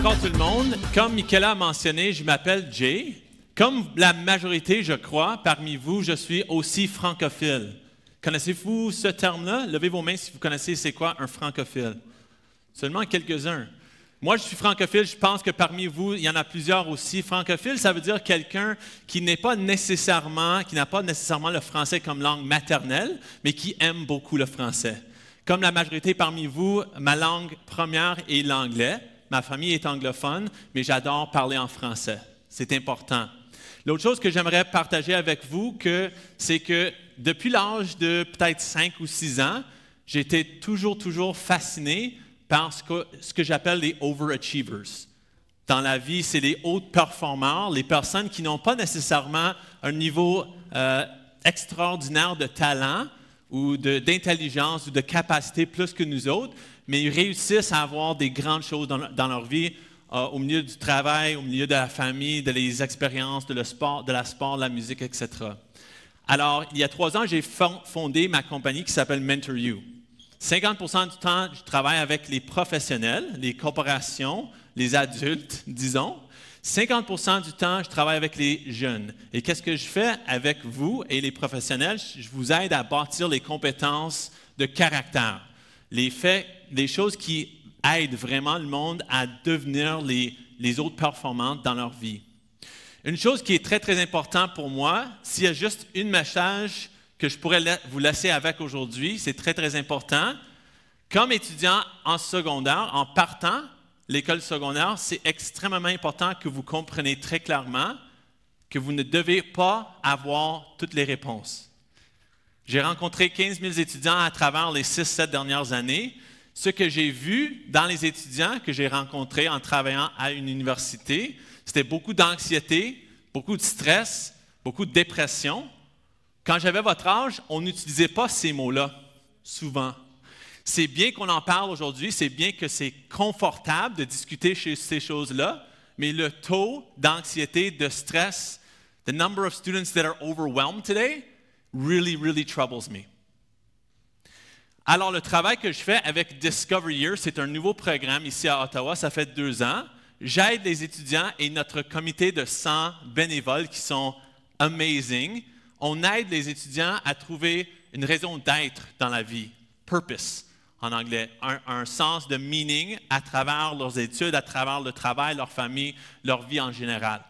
encore tout le monde. Comme Michaela a mentionné, je m'appelle Jay. Comme la majorité, je crois, parmi vous, je suis aussi francophile. Connaissez-vous ce terme-là? Levez vos mains si vous connaissez c'est quoi un francophile. Seulement quelques-uns. Moi, je suis francophile. Je pense que parmi vous, il y en a plusieurs aussi. Francophile, ça veut dire quelqu'un qui n'a pas nécessairement le français comme langue maternelle, mais qui aime beaucoup le français. Comme la majorité parmi vous, ma langue première est l'anglais. Ma famille est anglophone, mais j'adore parler en français. C'est important. L'autre chose que j'aimerais partager avec vous, c'est que depuis l'âge de peut-être 5 ou 6 ans, j'ai été toujours fasciné par ce que j'appelle les overachievers. Dans la vie, c'est les hauts performeurs, les personnes qui n'ont pas nécessairement un niveau extraordinaire de talent ou d'intelligence ou de capacité plus que nous autres, mais ils réussissent à avoir des grandes choses dans leur vie, au milieu du travail, au milieu de la famille, des expériences, de la sport, de la musique, etc. Alors, il y a 3 ans, j'ai fondé ma compagnie qui s'appelle Mentor You. 50% du temps, je travaille avec les professionnels, les corporations, les adultes, disons. 50% du temps, je travaille avec les jeunes. Et qu'est-ce que je fais avec vous et les professionnels? Je vous aide à bâtir les compétences de caractère, les choses qui aident vraiment le monde à devenir les autres performantes dans leur vie. Une chose qui est très importante pour moi, s'il y a juste une message que je pourrais vous laisser avec aujourd'hui, c'est très important. Comme étudiant en secondaire, en partant l'école secondaire, c'est extrêmement important que vous compreniez très clairement que vous ne devez pas avoir toutes les réponses. J'ai rencontré 15 000 étudiants à travers les 6-7 dernières années. Ce que j'ai vu dans les étudiants que j'ai rencontrés en travaillant à une université, c'était beaucoup d'anxiété, beaucoup de stress, beaucoup de dépression. Quand j'avais votre âge, on n'utilisait pas ces mots-là, souvent. C'est bien qu'on en parle aujourd'hui, c'est bien que c'est confortable de discuter sur ces choses-là, mais le taux d'anxiété, de stress, the number of students that are overwhelmed today, really troubles me. Alors, le travail que je fais avec Discover Year, c'est un nouveau programme ici à Ottawa, ça fait 2 ans. J'aide les étudiants et notre comité de 100 bénévoles qui sont amazing. On aide les étudiants à trouver une raison d'être dans la vie, purpose en anglais, un sens de meaning à travers leurs études, à travers le travail, leur famille, leur vie en général.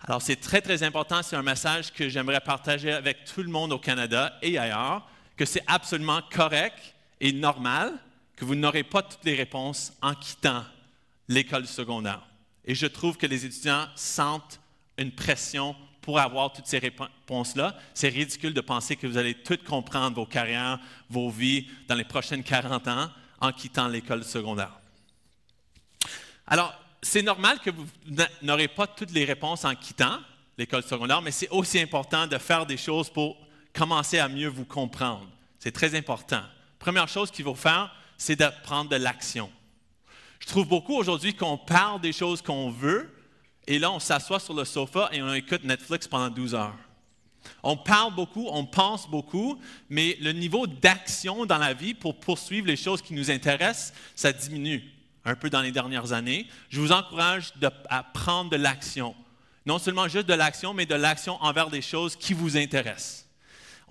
Alors, c'est très important, c'est un message que j'aimerais partager avec tout le monde au Canada et ailleurs, que c'est absolument correct et normal que vous n'aurez pas toutes les réponses en quittant l'école secondaire. Et je trouve que les étudiants sentent une pression pour avoir toutes ces réponses-là. C'est ridicule de penser que vous allez tout comprendre vos carrières, vos vies dans les prochaines 40 ans en quittant l'école secondaire. Alors, c'est normal que vous n'aurez pas toutes les réponses en quittant l'école secondaire, mais c'est aussi important de faire des choses pour commencer à mieux vous comprendre. C'est très important. Première chose qu'il faut faire, c'est de prendre de l'action. Je trouve beaucoup aujourd'hui qu'on parle des choses qu'on veut, et là, on s'assoit sur le sofa et on écoute Netflix pendant 12 heures. On parle beaucoup, on pense beaucoup, mais le niveau d'action dans la vie pour poursuivre les choses qui nous intéressent, ça diminue un peu dans les dernières années. Je vous encourage à prendre de l'action. Non seulement juste de l'action, mais de l'action envers des choses qui vous intéressent.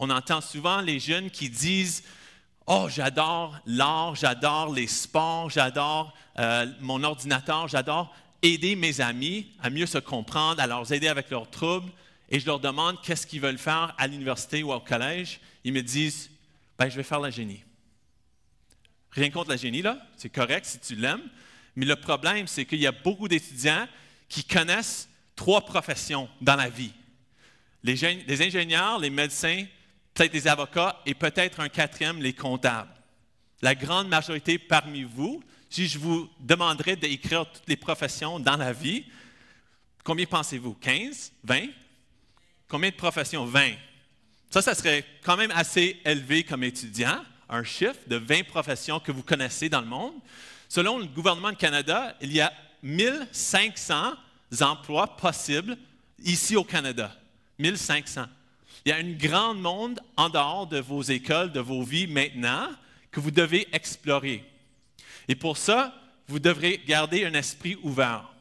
On entend souvent les jeunes qui disent « Oh, j'adore l'art, j'adore les sports, j'adore mon ordinateur, j'adore aider mes amis à mieux se comprendre, à leur aider avec leurs troubles. » Et je leur demande qu'est-ce qu'ils veulent faire à l'université ou au collège. Ils me disent « Ben, je vais faire la génie. » Rien contre la génie, là, c'est correct si tu l'aimes. Mais le problème, c'est qu'il y a beaucoup d'étudiants qui connaissent 3 professions dans la vie. Les ingénieurs, les médecins, peut-être des avocats et peut-être un 4e, les comptables. La grande majorité parmi vous, si je vous demanderais d'écrire toutes les professions dans la vie, combien pensez-vous? 15? 20? Combien de professions? 20. Ça serait quand même assez élevé comme étudiant, un chiffre de 20 professions que vous connaissez dans le monde. Selon le gouvernement du Canada, il y a 1500 emplois possibles ici au Canada. 1500. Il y a un grand monde en dehors de vos écoles, de vos vies maintenant, que vous devez explorer. Et pour ça, vous devrez garder un esprit ouvert.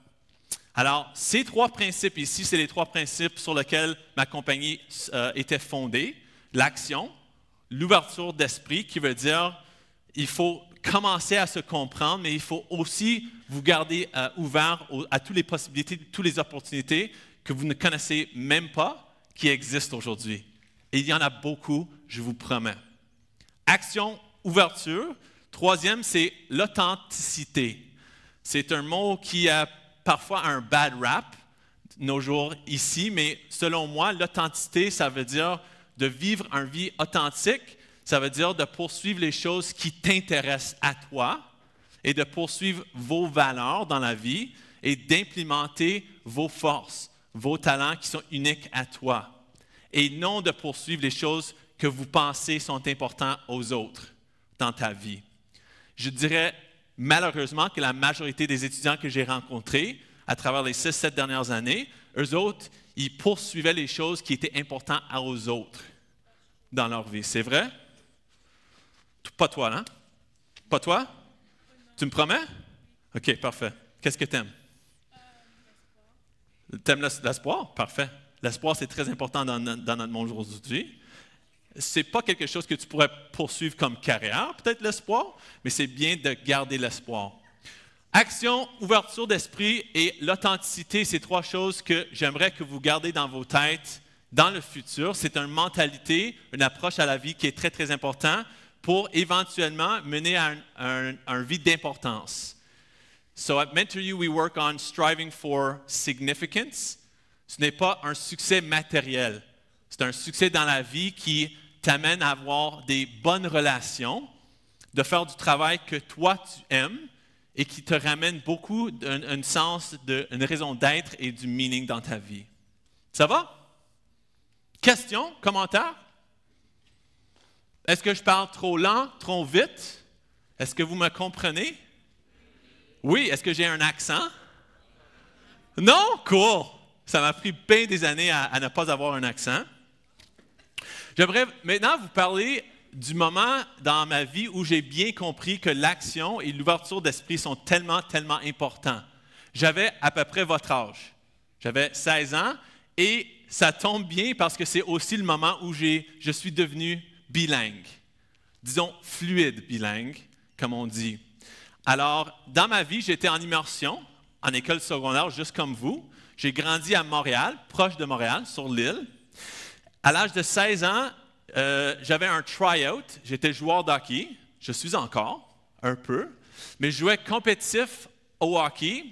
Alors, ces 3 principes ici, c'est les 3 principes sur lesquels ma compagnie était fondée. L'action, l'ouverture d'esprit, qui veut dire il faut commencer à se comprendre, mais il faut aussi vous garder ouvert à toutes les possibilités, toutes les opportunités que vous ne connaissez même pas qui existent aujourd'hui. Et il y en a beaucoup, je vous promets. Action, ouverture. 3e, c'est l'authenticité. C'est un mot qui a parfois un bad rap nos jours ici, mais selon moi, l'authenticité, ça veut dire de vivre une vie authentique, ça veut dire de poursuivre les choses qui t'intéressent à toi et de poursuivre vos valeurs dans la vie et d'implémenter vos forces, vos talents qui sont uniques à toi et non de poursuivre les choses que vous pensez sont importantes aux autres dans ta vie. Je dirais malheureusement que la majorité des étudiants que j'ai rencontrés à travers les 6-7 dernières années, eux autres, ils poursuivaient les choses qui étaient importantes aux autres dans leur vie. C'est vrai? Pas toi, hein? Pas toi? Tu me promets? OK, parfait. Qu'est-ce que tu aimes? Tu aimes l'espoir? Parfait. L'espoir, c'est très important dans notre monde aujourd'hui. Ce n'est pas quelque chose que tu pourrais poursuivre comme carrière, peut-être l'espoir, mais c'est bien de garder l'espoir. Action, ouverture d'esprit et l'authenticité, c'est 3 choses que j'aimerais que vous gardez dans vos têtes dans le futur. C'est une mentalité, une approche à la vie qui est très, très importante pour éventuellement mener à une vie d'importance. So at Mentor You, we work on striving for significance. Ce n'est pas un succès matériel. C'est un succès dans la vie qui t'amène à avoir des bonnes relations, de faire du travail que toi tu aimes et qui te ramène beaucoup un sens, une raison d'être et du meaning dans ta vie. Ça va? Questions? Commentaires? Est-ce que je parle trop lent, trop vite? Est-ce que vous me comprenez? Oui. Est-ce que j'ai un accent? Non? Cool! Ça m'a pris bien des années à ne pas avoir un accent. J'aimerais maintenant vous parler du moment dans ma vie où j'ai bien compris que l'action et l'ouverture d'esprit sont tellement, tellement importants. J'avais à peu près votre âge. J'avais 16 ans et ça tombe bien parce que c'est aussi le moment où je suis devenu bilingue. Disons fluide bilingue, comme on dit. Alors, dans ma vie, j'étais en immersion, en école secondaire, juste comme vous. J'ai grandi à Montréal, proche de Montréal, sur l'île. À l'âge de 16 ans, j'avais un try-out. J'étais joueur de hockey. Je suis encore, un peu. Mais je jouais compétitif au hockey.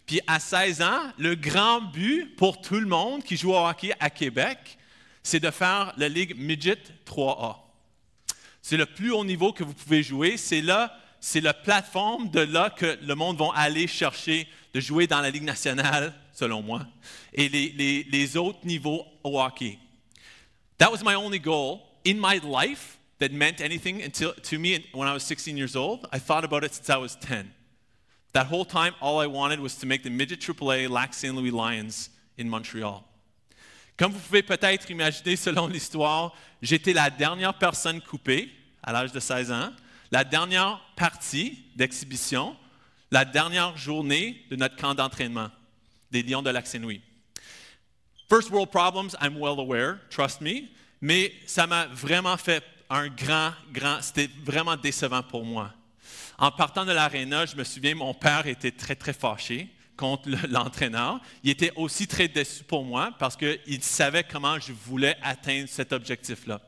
Puis à 16 ans, le grand but pour tout le monde qui joue au hockey à Québec, c'est de faire la Ligue Midget 3A. C'est le plus haut niveau que vous pouvez jouer. C'est la plateforme de là que le monde va aller chercher de jouer dans la Ligue nationale, selon moi, et les autres niveaux au hockey. That was my only goal in my life that meant anything to me when I was 16 years old. I thought about it since I was 10. That whole time, all I wanted was to make the midget AAA Lac St. Louis Lions in Montreal. Comme vous pouvez peut-être imaginer, selon l'histoire, j'étais la dernière personne coupée à l'âge de 16 ans, la dernière partie d'exhibition, la dernière journée de notre camp d'entraînement des Lions de Lac St. Louis. First world problems, I'm well aware, trust me, mais ça m'a vraiment fait c'était vraiment décevant pour moi. En partant de l'aréna, je me souviens, mon père était très, très fâché contre l'entraîneur. Il était aussi très déçu pour moi parce qu'il savait comment je voulais atteindre cet objectif-là.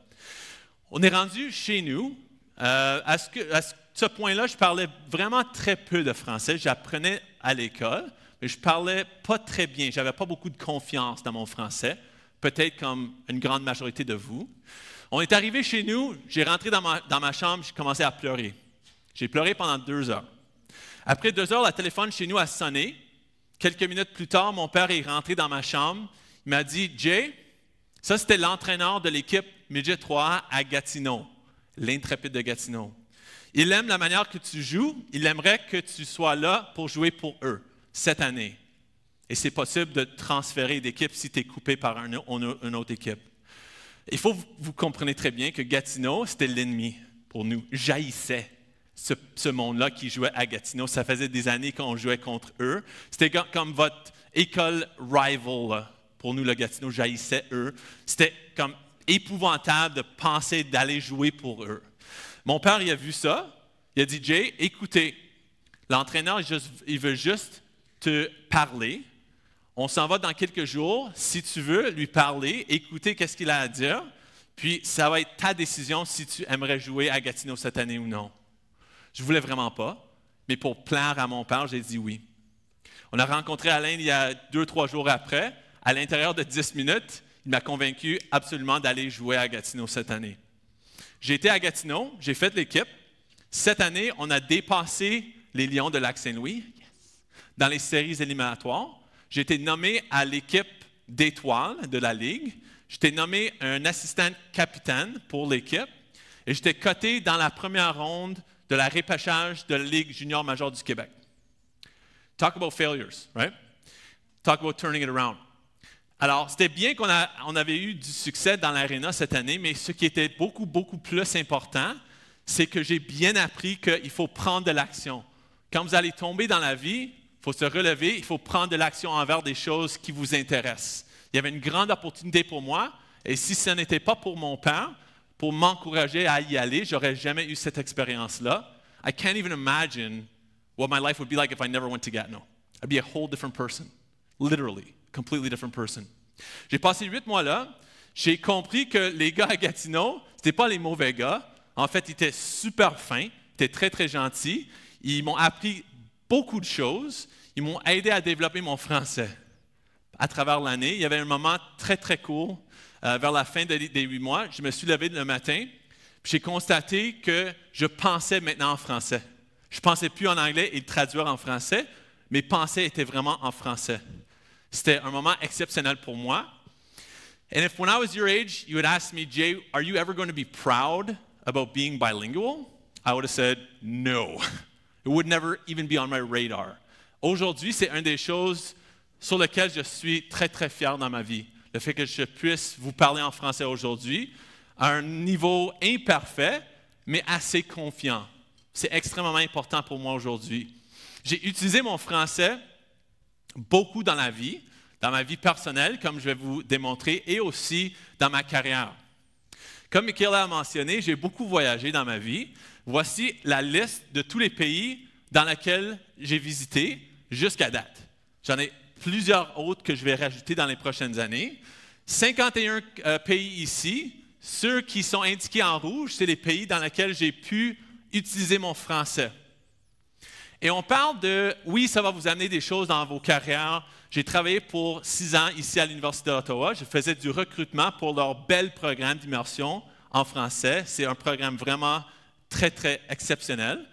On est rendu chez nous. À ce point-là, je parlais vraiment très peu de français. J'apprenais à l'école, mais je parlais pas très bien. Je n'avais pas beaucoup de confiance dans mon français, peut-être comme une grande majorité de vous. On est arrivé chez nous, j'ai rentré dans ma chambre, j'ai commencé à pleurer. J'ai pleuré pendant 2 heures. Après 2 heures, le téléphone chez nous a sonné. Quelques minutes plus tard, mon père est rentré dans ma chambre. Il m'a dit « Jay, ça c'était l'entraîneur de l'équipe Midget 3 à Gatineau, l'Intrépide de Gatineau. Il aime la manière que tu joues. Il aimerait que tu sois là pour jouer pour eux cette année. Et c'est possible de transférer d'équipe si tu es coupé par une autre équipe. Il faut que vous compreniez très bien que Gatineau, c'était l'ennemi pour nous. Jaillissait. ce monde-là qui jouait à Gatineau. Ça faisait des années qu'on jouait contre eux. C'était comme votre école rival, là. Pour nous, le Gatineau jaillissait eux. C'était comme épouvantable de penser d'aller jouer pour eux. Mon père, il a vu ça. Il a dit, Jay, écoutez, l'entraîneur, il veut juste te parler. On s'en va dans quelques jours. Si tu veux lui parler, écouter qu'est-ce qu'il a à dire. Puis, ça va être ta décision si tu aimerais jouer à Gatineau cette année ou non. Je ne voulais vraiment pas, mais pour plaire à mon père, j'ai dit oui. On a rencontré Alain il y a 2-3 jours après. À l'intérieur de 10 minutes, il m'a convaincu absolument d'aller jouer à Gatineau cette année. J'ai été à Gatineau, j'ai fait l'équipe. Cette année, on a dépassé les Lions de Lac-Saint-Louis dans les séries éliminatoires. J'ai été nommé à l'équipe d'étoiles de la Ligue. J'ai été nommé un assistant capitaine pour l'équipe. Et j'étais coté dans la première ronde de la repêchage de la Ligue junior majeure du Québec. Talk about failures, right? Talk about turning it around. Alors, c'était bien qu'on avait eu du succès dans l'aréna cette année, mais ce qui était beaucoup, beaucoup plus important, c'est que j'ai bien appris qu'il faut prendre de l'action. Quand vous allez tomber dans la vie, il faut se relever, il faut prendre de l'action envers des choses qui vous intéressent. Il y avait une grande opportunité pour moi, et si ce n'était pas pour mon père, pour m'encourager à y aller, je n'aurais jamais eu cette expérience-là. I can't even imagine what my life would be like if I never went to Gatineau. I'd be a whole different person, literally, completely different person. J'ai passé 8 mois là, j'ai compris que les gars à Gatineau, ce n'étaient pas les mauvais gars. En fait, ils étaient super fins, ils étaient très, très gentils. Ils m'ont appris beaucoup de choses. Ils m'ont aidé à développer mon français. À travers l'année, il y avait un moment très, très court, vers la fin des 8 mois. Je me suis levé le matin, puis j'ai constaté que je pensais maintenant en français. Je ne pensais plus en anglais et le traduire en français. Mes pensées étaient vraiment en français. C'était un moment exceptionnel pour moi. And if when I was your age, you had asked me, Jay, are you ever going to be proud about being bilingual? I would have said no. It would never even be on my radar. Aujourd'hui, c'est une des choses sur lesquelles je suis très, très fier dans ma vie. Le fait que je puisse vous parler en français aujourd'hui à un niveau imparfait, mais assez confiant. C'est extrêmement important pour moi aujourd'hui. J'ai utilisé mon français beaucoup dans ma vie personnelle, comme je vais vous démontrer, et aussi dans ma carrière. Comme Michaela a mentionné, j'ai beaucoup voyagé dans ma vie. Voici la liste de tous les pays dans lesquels j'ai visité jusqu'à date. J'en ai plusieurs autres que je vais rajouter dans les prochaines années. 51 pays ici. Ceux qui sont indiqués en rouge, c'est les pays dans lesquels j'ai pu utiliser mon français. Et on parle de, oui, ça va vous amener des choses dans vos carrières. J'ai travaillé pour 6 ans ici à l'Université d'Ottawa. Je faisais du recrutement pour leur bel programme d'immersion en français. C'est un programme vraiment très, très exceptionnel.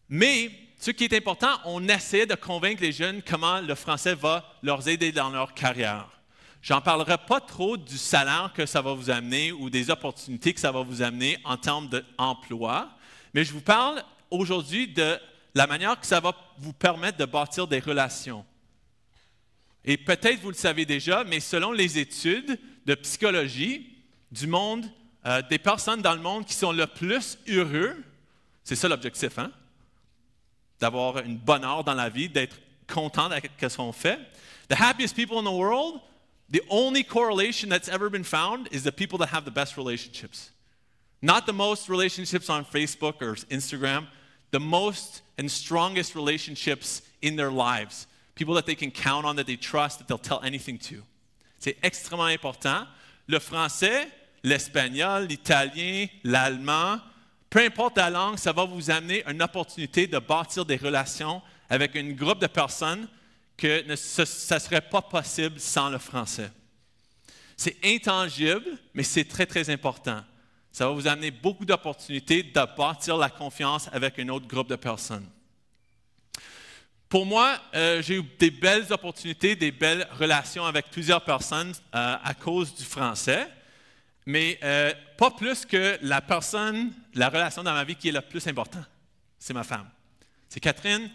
Mais ce qui est important, on essaie de convaincre les jeunes comment le français va leur aider dans leur carrière. J'en parlerai pas trop du salaire que ça va vous amener ou des opportunités que ça va vous amener en termes d'emploi, mais je vous parle aujourd'hui de la manière que ça va vous permettre de bâtir des relations. Et peut-être vous le savez déjà, mais selon les études de psychologie du monde, des personnes dans le monde qui sont le plus heureux, c'est ça l'objectif, hein? D'avoir une bonne heure dans la vie, d'être content avec ce qu'on fait. The happiest people in the world, the only correlation that's ever been found is the people that have the best relationships. Not the most relationships on Facebook or Instagram, the most and strongest relationships in their lives. People that they can count on, that they trust, that they'll tell anything to. C'est extrêmement important. Le français, l'espagnol, l'italien, l'allemand, peu importe la langue, ça va vous amener une opportunité de bâtir des relations avec un groupe de personnes que ça ne serait pas possible sans le français. C'est intangible, mais c'est très, très important. Ça va vous amener beaucoup d'opportunités de bâtir la confiance avec un autre groupe de personnes. Pour moi, j'ai eu des belles opportunités, des belles relations avec plusieurs personnes à cause du français, mais pas plus que la relation dans ma vie qui est la plus importante. C'est ma femme. C'est Catherine.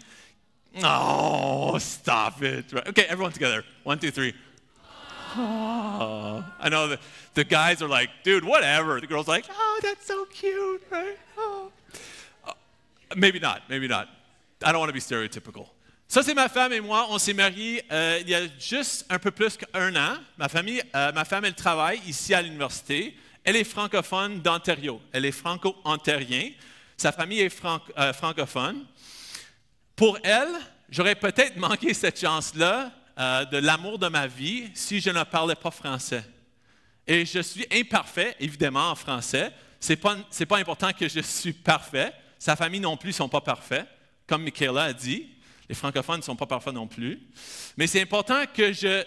Oh, stop it. Okay, everyone together. 1, 2, 3. Oh. I know the guys are like, dude, whatever. The girl's like, oh, that's so cute, right? Oh. Maybe not, maybe not. I don't want to be stereotypical. Ça, c'est ma femme et moi. On s'est mariés il y a juste un peu plus qu'un an. Ma femme, elle travaille ici à l'université. Elle est francophone d'Ontario. Elle est franco-ontarienne. Sa famille est francophone. Pour elle, j'aurais peut-être manqué cette chance-là de l'amour de ma vie si je ne parlais pas français. Et je suis imparfait, évidemment, en français. C'est pas important que je suis parfait. Sa famille non plus ne sont pas parfaits. Comme Michaela a dit, les francophones ne sont pas parfaits non plus. Mais c'est important que je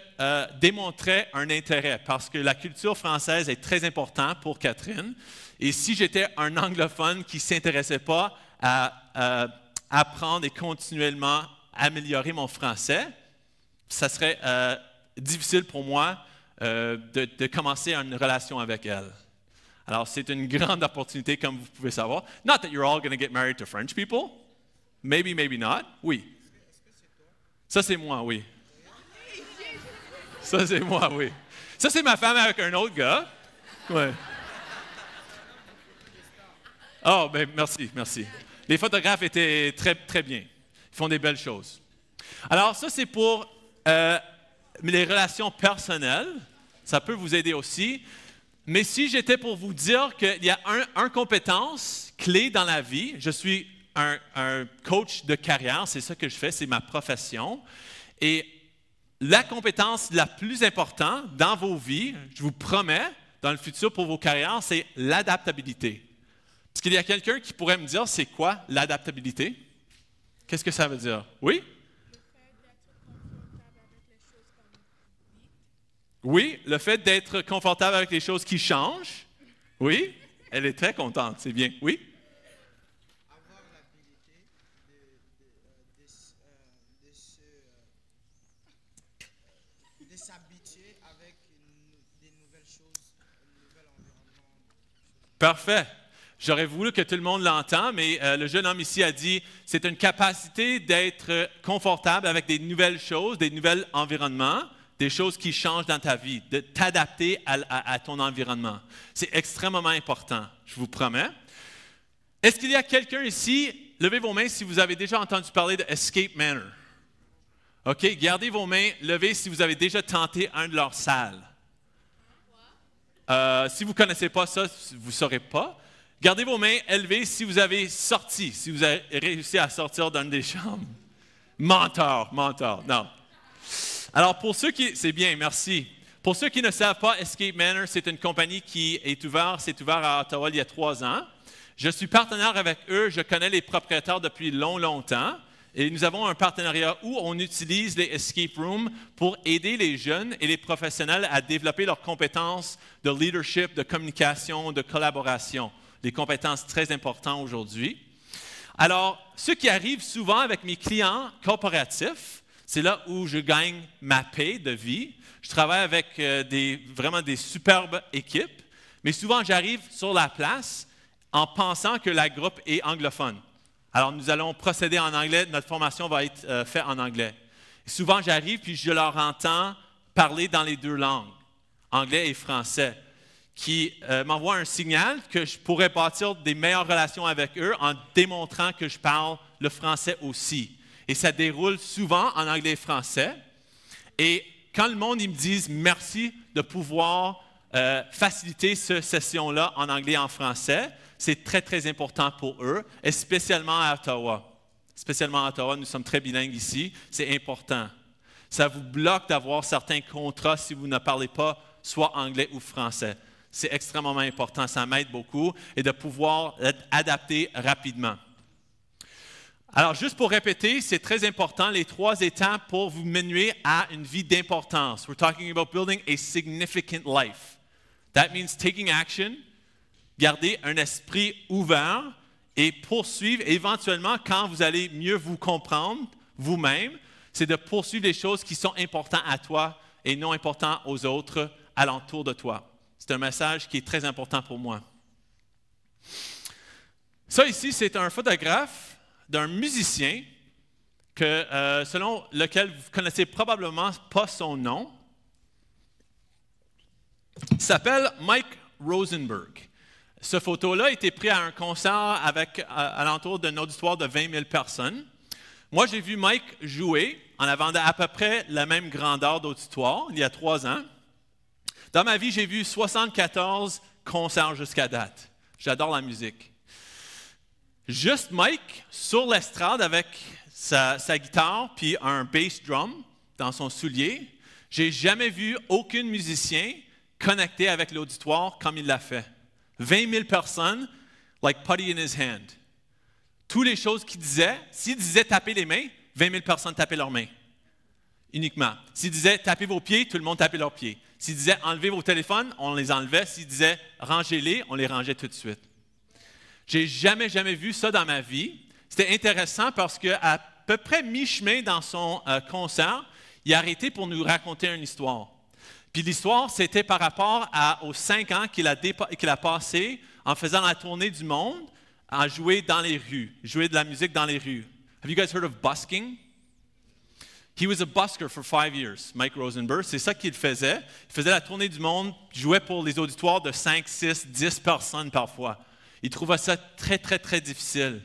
démontrais un intérêt parce que la culture française est très importante pour Catherine. Et si j'étais un anglophone qui ne s'intéressait pas à apprendre et continuellement améliorer mon français, ça serait difficile pour moi de commencer une relation avec elle. Alors, c'est une grande opportunité, comme vous pouvez savoir. Not that you're all going to get married to French people. Maybe, maybe not. Oui. Ça, c'est moi, oui. Ça, c'est moi, oui. Ça, c'est ma femme avec un autre gars. Ouais. Oh, ben merci, merci. Les photographes étaient très, très bien. Ils font des belles choses. Alors, ça, c'est pour les relations personnelles. Ça peut vous aider aussi. Mais si j'étais pour vous dire qu'il y a une compétence clé dans la vie, je suis un coach de carrière, c'est ça que je fais, c'est ma profession. Et la compétence la plus importante dans vos vies, je vous promets, dans le futur pour vos carrières, c'est l'adaptabilité. Est-ce qu'il y a quelqu'un qui pourrait me dire c'est quoi l'adaptabilité? Qu'est-ce que ça veut dire? Oui? Oui, le fait d'être confortable avec les choses qui changent. Oui, elle est très contente, c'est bien. Oui? Avoir l'habilité de s'habituer avec des nouvelles choses, un nouvel environnement. Parfait. J'aurais voulu que tout le monde l'entende, mais le jeune homme ici a dit c'est une capacité d'être confortable avec des nouvelles choses, des nouveaux environnements. Des choses qui changent dans ta vie, de t'adapter à ton environnement. C'est extrêmement important, je vous promets. Est-ce qu'il y a quelqu'un ici, levez vos mains si vous avez déjà entendu parler de Escape Manor. OK, gardez vos mains levées si vous avez déjà tenté un de leurs salles. Si vous ne connaissez pas ça, vous ne saurez pas. Gardez vos mains élevées si vous avez sorti, si vous avez réussi à sortir d'une des chambres. Menteur, non. Alors, pour ceux qui... C'est bien, merci. Pour ceux qui ne savent pas, Escape Manor, c'est une compagnie qui s'est ouverte à Ottawa il y a 3 ans. Je suis partenaire avec eux. Je connais les propriétaires depuis longtemps. Et nous avons un partenariat où on utilise les escape rooms pour aider les jeunes et les professionnels à développer leurs compétences de leadership, de communication, de collaboration. Des compétences très importantes aujourd'hui. Alors, ce qui arrive souvent avec mes clients corporatifs, c'est là où je gagne ma paie de vie. Je travaille avec vraiment des superbes équipes, mais souvent j'arrive sur la place en pensant que la groupe est anglophone. Alors nous allons procéder en anglais, notre formation va être faite en anglais. Et souvent j'arrive puis je leur entends parler dans les 2 langues, anglais et français, qui m'envoient un signal que je pourrais bâtir des meilleures relations avec eux en démontrant que je parle le français aussi. Et ça déroule souvent en anglais et français. Et quand le monde ils me disent merci de pouvoir faciliter cette session-là en anglais et en français, c'est très, très important pour eux, et spécialement à Ottawa. Spécialement à Ottawa, nous sommes très bilingues ici, c'est important. Ça vous bloque d'avoir certains contrats si vous ne parlez pas soit anglais ou français. C'est extrêmement important, ça m'aide beaucoup, et de pouvoir être adapté rapidement. Alors, juste pour répéter, c'est très important, les 3 étapes pour vous mener à une vie d'importance. We're talking about building a significant life. That means taking action, garder un esprit ouvert et poursuivre éventuellement, quand vous allez mieux vous comprendre vous-même, c'est de poursuivre les choses qui sont importantes à toi et non importantes aux autres alentour de toi. C'est un message qui est très important pour moi. Ça ici, c'est un photographe d'un musicien selon lequel vous ne connaissez probablement pas son nom. Il s'appelle Mike Rosenberg. Ce photo-là a été pris à un concert avec alentour d'un auditoire de 20 000 personnes. Moi, j'ai vu Mike jouer en avant d'à peu près la même grandeur d'auditoire, il y a 3 ans. Dans ma vie, j'ai vu 74 concerts jusqu'à date. J'adore la musique. Juste Mike sur l'estrade avec sa guitare puis un bass drum dans son soulier. J'ai jamais vu aucun musicien connecté avec l'auditoire comme il l'a fait. 20 000 personnes, like putty in his hand. Toutes les choses qu'il disait, s'il disait taper les mains, 20 000 personnes tapaient leurs mains. Uniquement. S'il disait tapez vos pieds, tout le monde tapait leurs pieds. S'il disait enlevez vos téléphones, on les enlevait. S'il disait rangez-les, on les rangeait tout de suite. J'ai jamais vu ça dans ma vie. C'était intéressant parce qu'à peu près mi-chemin dans son concert, il a arrêté pour nous raconter une histoire. Puis l'histoire, c'était par rapport aux 5 ans qu'il a passé en faisant la tournée du monde, à jouer dans les rues, jouer de la musique dans les rues. Have you guys heard of busking? He was a busker for 5 years, Mike Rosenberg. C'est ça qu'il faisait. Il faisait la tournée du monde, jouait pour les auditoires de 5, 6, 10 personnes parfois. Il trouvait ça très, très, très difficile.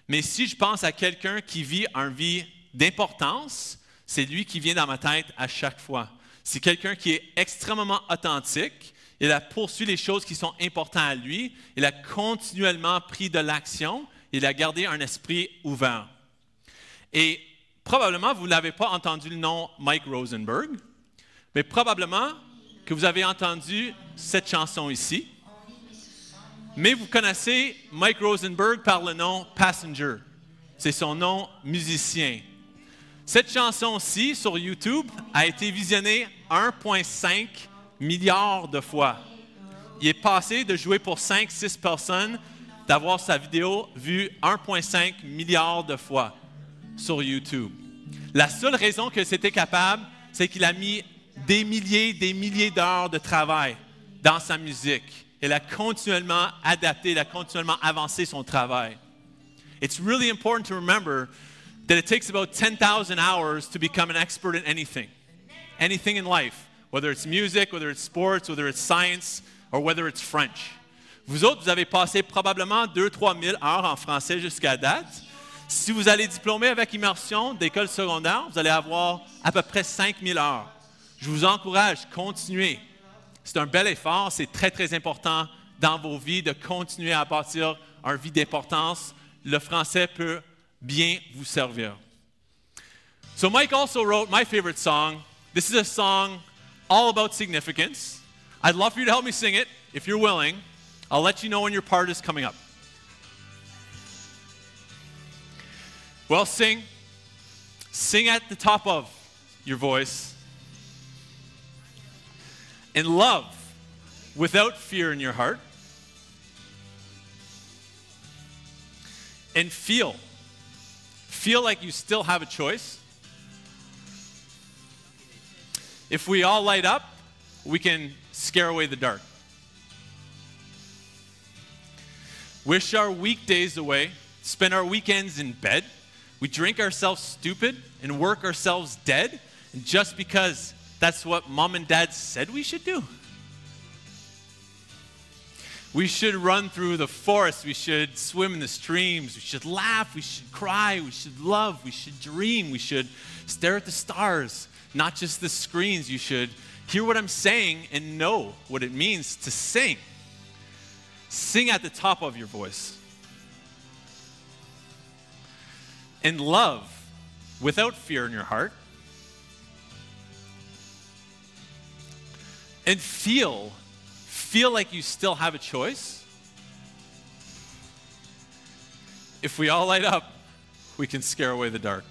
Mais si je pense à quelqu'un qui vit une vie d'importance, c'est lui qui vient dans ma tête à chaque fois. C'est quelqu'un qui est extrêmement authentique. Il a poursuivi les choses qui sont importantes à lui. Il a continuellement pris de l'action. Il a gardé un esprit ouvert. Et probablement, vous n'avez pas entendu le nom Mike Rosenberg, mais probablement que vous avez entendu cette chanson ici. Mais vous connaissez Mike Rosenberg par le nom Passenger. C'est son nom musicien. Cette chanson-ci, sur YouTube, a été visionnée 1,5 milliard de fois. Il est passé de jouer pour 5-6 personnes, d'avoir sa vidéo vue 1,5 milliard de fois sur YouTube. La seule raison que c'était capable, c'est qu'il a mis des milliers d'heures de travail dans sa musique. Il a continuellement adapté, il a continuellement avancé son travail. It's really important to remember that it takes about 10,000 hours to become an expert in anything in life, whether it's music, whether it's sports, whether it's science, or whether it's French. Vous autres, vous avez passé probablement 2-3 000 heures en français jusqu'à date. Si vous allez diplômer avec immersion d'école secondaire, vous allez avoir à peu près 5 000 heures. Je vous encourage, continuez. C'est un bel effort, c'est très, très important dans vos vies de continuer à bâtir une vie d'importance. Le français peut bien vous servir. So Mike also wrote my favorite song. This is a song all about significance. I'd love for you to help me sing it, if you're willing. I'll let you know when your part is coming up. Well, sing. Sing at the top of your voice. And love without fear in your heart. And feel. Feel like you still have a choice. If we all light up, we can scare away the dark. Wish our weekdays away, spend our weekends in bed. We drink ourselves stupid and work ourselves dead, and just because that's what mom and dad said we should do. We should run through the forest, we should swim in the streams, we should laugh, we should cry, we should love, we should dream, we should stare at the stars, not just the screens. You should hear what I'm saying and know what it means to sing. Sing at the top of your voice. And love without fear in your heart. And feel like you still have a choice. If we all light up, we can scare away the dark.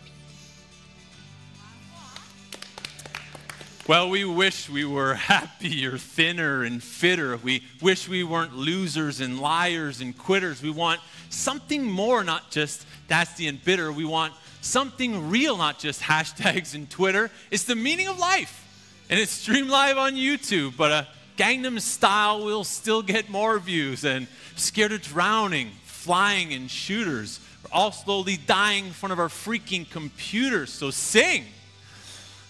Well, we wish we were happier, thinner, and fitter. We wish we weren't losers and liars and quitters. We want something more, not just nasty and bitter. We want something real, not just hashtags and Twitter. It's the meaning of life. And it's streamed live on YouTube, but Gangnam Style will still get more views. And Scared of Drowning, Flying, and Shooters are all slowly dying in front of our freaking computers. So sing.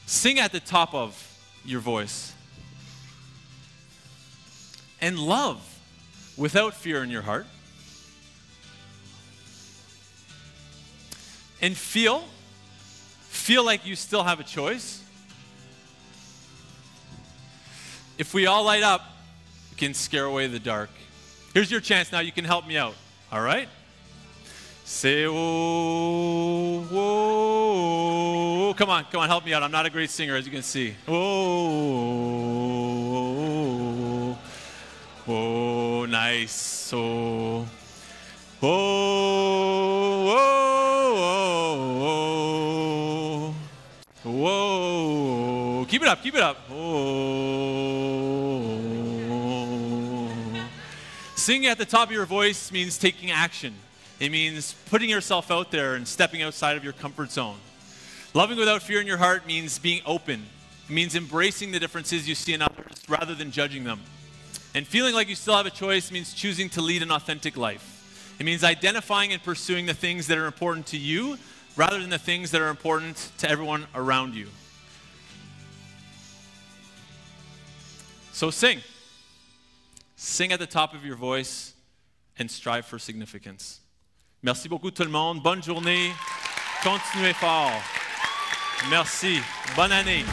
Sing at the top of your voice. And love without fear in your heart. And feel like you still have a choice. If we all light up, we can scare away the dark. Here's your chance now. You can help me out. All right? Say, oh, whoa. Come on, help me out. I'm not a great singer, as you can see. Oh, oh, nice. So, oh, whoa. Keep it up. Oh. Singing at the top of your voice means taking action. It means putting yourself out there and stepping outside of your comfort zone. Loving without fear in your heart means being open. It means embracing the differences you see in others rather than judging them. And feeling like you still have a choice means choosing to lead an authentic life. It means identifying and pursuing the things that are important to you rather than the things that are important to everyone around you. So sing. Sing at the top of your voice and strive for significance. Merci beaucoup tout le monde. Bonne journée. Continuez fort. Merci. Bonne année.